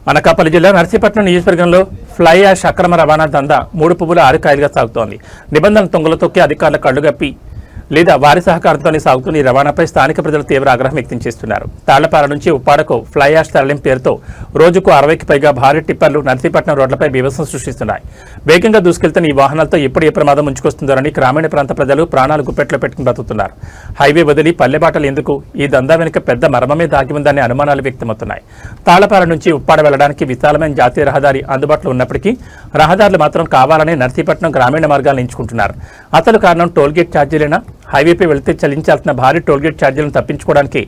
అనకాపల్లి జిల్లా నర్సీపట్నం నియోజకవర్గంలో fly ash అక్రమ రవాణా దందా 3 పువ్వుల 6 కాయలుగా సాగుతోంది. నిబంధనలు తొంగలు తొక్కి అధికారుల కళ్లుగప్పి లేదా వారి సహకారంతోనే సాగుతున్న ఈ రవాణాపై స్థానిక ప్రజలు తీవ్ర ఆగ్రహం వ్యక్తం చేస్తున్నారు. తాళ్లపాల నుంచి ఉప్పాడకు ఫ్లై యాష్ తరలింపు పేరుతో రోజుకు 60కి పైగా భారీ టిప్పర్లు నర్సీపట్నం రోడ్లపై బీభత్సం సృష్టిస్తున్నాయి. వేగంగా దూసుకెళ్తున్న ఈ వాహనాలతో ఎప్పుడు ఏ ప్రమాదం ముంచుకొస్తుందోనని గ్రామీణ ప్రాంత ప్రజలు ప్రాణాలు గుప్పెట్లో పెట్టుకుని బతుకుతున్నారు. హైవే వదిలి పల్లెబాటలు ఎందుకు? ఈ దందా వెనుక పెద్ద మర్మమే దాగి ఉందనే అనుమానాలు వ్యక్తమవుతున్నాయి. తాళ్లపాల నుంచి ఉప్పాడ వెళ్లడానికి విశాలమైన జాతీయ రహదారి అందుబాటులో ఉన్నప్పటికీ రహదారులు మాత్రం కావాలనే నర్సీపట్నం గ్రామీణ మార్గాలను ఎంచుకుంటున్నారు. అసలు కారణం టోల్గేట్ ఛార్జీలేనా? హైవేపై వెళితే చెల్లించాల్సిన భారీ టోల్గేట్ ఛార్జీలను తప్పించుకోవడానికి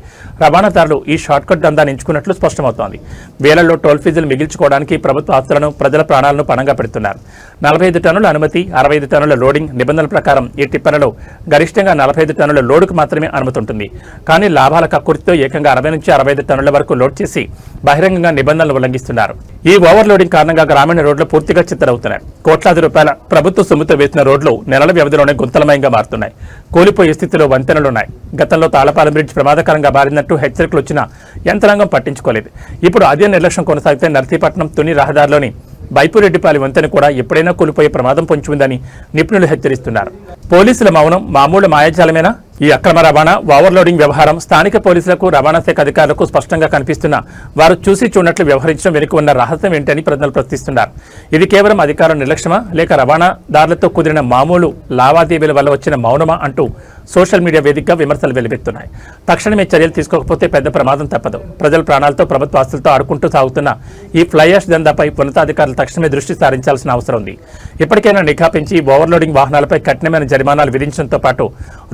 రవాణాదారులు ఈ షార్ట్కట్ దందాన్ని ఎంచుకున్నట్లు స్పష్టమవుతోంది. వేలల్లో టోల్ ఫీజులు మిగిల్చుకోవడానికి ప్రభుత్వ ఆస్తులను, ప్రజల ప్రాణాలను పణంగా పెడుతున్నారు. 45 టన్నుల అనుమతి, 65 టన్నుల లోడింగ్ నిబంధనల ప్రకారం ఈ టిప్పర్లలో గరిష్టంగా 45 టన్నుల లోడుకు మాత్రమే అనుమతి ఉంటుంది. కానీ లాభాల కక్కుర్తితో ఏకంగా 60 నుంచి 65 టన్నుల వరకు లోడ్ చేసి బహిరంగంగా నిబంధనలు ఉల్లంఘిస్తున్నారు. ఈ ఓవర్లోడింగ్ కారణంగా గ్రామీణ రోడ్లు పూర్తిగా చిత్తరవుతున్నాయి. కోట్లాది రూపాయల ప్రభుత్వ సొమ్ముతో వేసిన రోడ్లు నెలల వ్యవధిలోనే గుంతలమయంగా మారుతున్నాయి. కూలిపోయే స్థితిలో వంతెనలున్నాయి. గతంలో తాళ్లపాలెం బ్రిడ్జ్ ప్రమాదకరంగా మారినట్టు హెచ్చరికలు వచ్చినా యంత్రాంగం పట్టించుకోలేదు. ఇప్పుడు అదే నిర్లక్ష్యం కొనసాగితే నర్సీపట్నం తుని రహదారిలోని బైపురెడ్డిపాలి వంతెన కూడా ఎప్పుడైనా కూలిపోయే ప్రమాదం పొంచి ఉందని నిపుణులు హెచ్చరిస్తున్నారు. పోలీసుల మౌనం మామూలు మాయాజాలమేనా? ఈ అక్రమ రవాణా, ఓవర్లోడింగ్ వ్యవహారం స్థానిక పోలీసులకు, రవాణా శాఖ అధికారులకు స్పష్టంగా కనిపిస్తున్నా వారు చూసి చూడనట్లు వ్యవహరించడం వెనుక ఉన్న రహస్యం ఏంటని ప్రజలు ప్రశ్నిస్తున్నారు. ఇది కేవలం అధికారుల నిర్లక్ష్యమా, లేక రవాణాదారులతో కుదిరిన మామూలు లావాదేవీల వల్ల వచ్చిన మౌనమా అంటూ సోషల్ మీడియా వేదికగా విమర్శలు వెలువెత్తున్నాయి. తక్షణమే చర్యలు తీసుకోకపోతే పెద్ద ప్రమాదం తప్పదు. ప్రజల ప్రాణాలతో, ప్రభుత్వ ఆస్తులతో ఆడుకుంటూ సాగుతున్న ఈ ఫ్లై యాష్ దందాపై ఉన్నతాధికారులు తక్షణమే దృష్టి సారించాల్సిన అవసరం ఉంది. ఇప్పటికైనా నిఘా పెంచి ఓవర్లోడింగ్ వాహనాలపై కఠినమైన జరిమానాలు విధించడంతో పాటు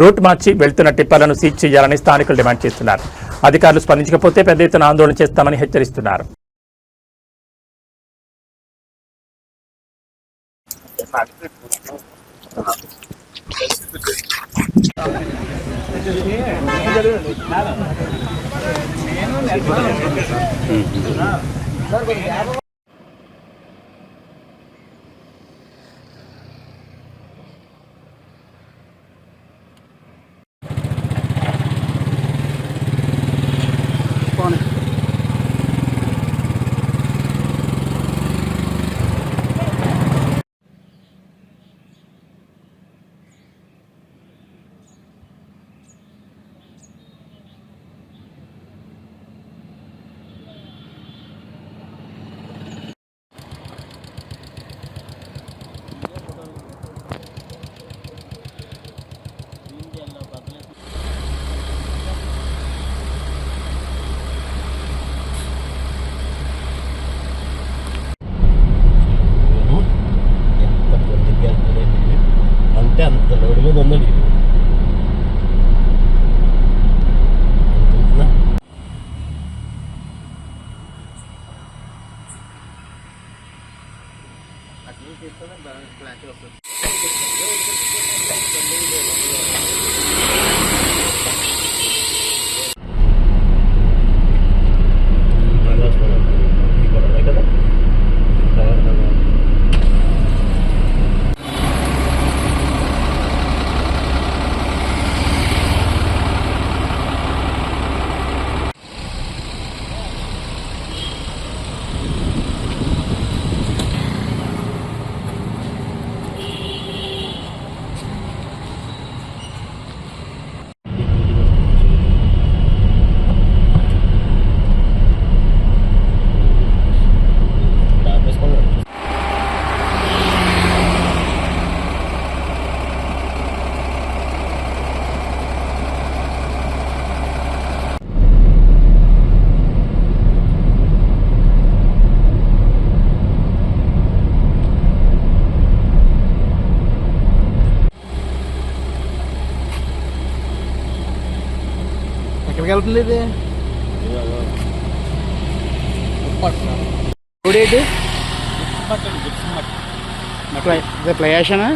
రూట్ మార్చి వెళ్తున్న టిప్పర్లను సీజ్ చేయాలని స్థానికులు డిమాండ్ చేస్తున్నారు. అధికారులు స్పందించకపోతే పెద్ద ఎత్తున ఆందోళన చేస్తామని హెచ్చరిస్తున్నారు. అంత లోడ్ మీద ఉందండి. ఎక్కడికి వెళ్తుంది ఇది? ఫ్లై యాషనా?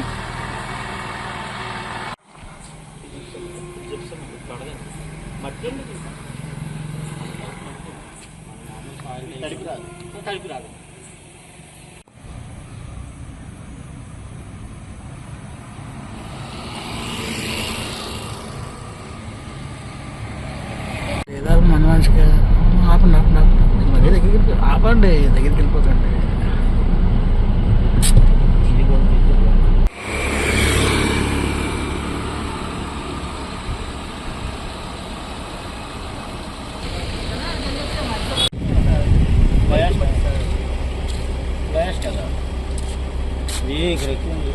మన మనిషిగా ఆపండి ఆపండి ఆపండి మరీ దగ్గరికి ఆపండి. ఆపండి దగ్గరికి వెళ్ళిపోతండి. కదా ఇక్కడ ఎక్కువ ఉంది.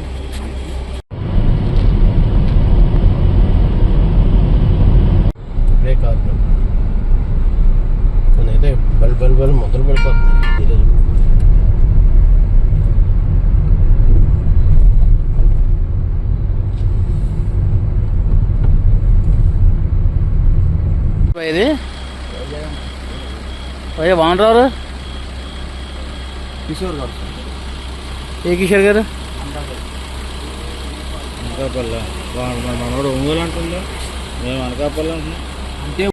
బ్రేక్ ఆపండి. కొన్ని అయితే బల్ మొదలు పడిపోతుంది ఈరోజు. ఇది అయ్యా వానరారు కిషోర్ గారు ఏ కిషోర్ గారు అనకాపల్లి మనోడు ఒంగోలు అంటుందా మేము అనకాపల్లి అంటున్నాం. అంటే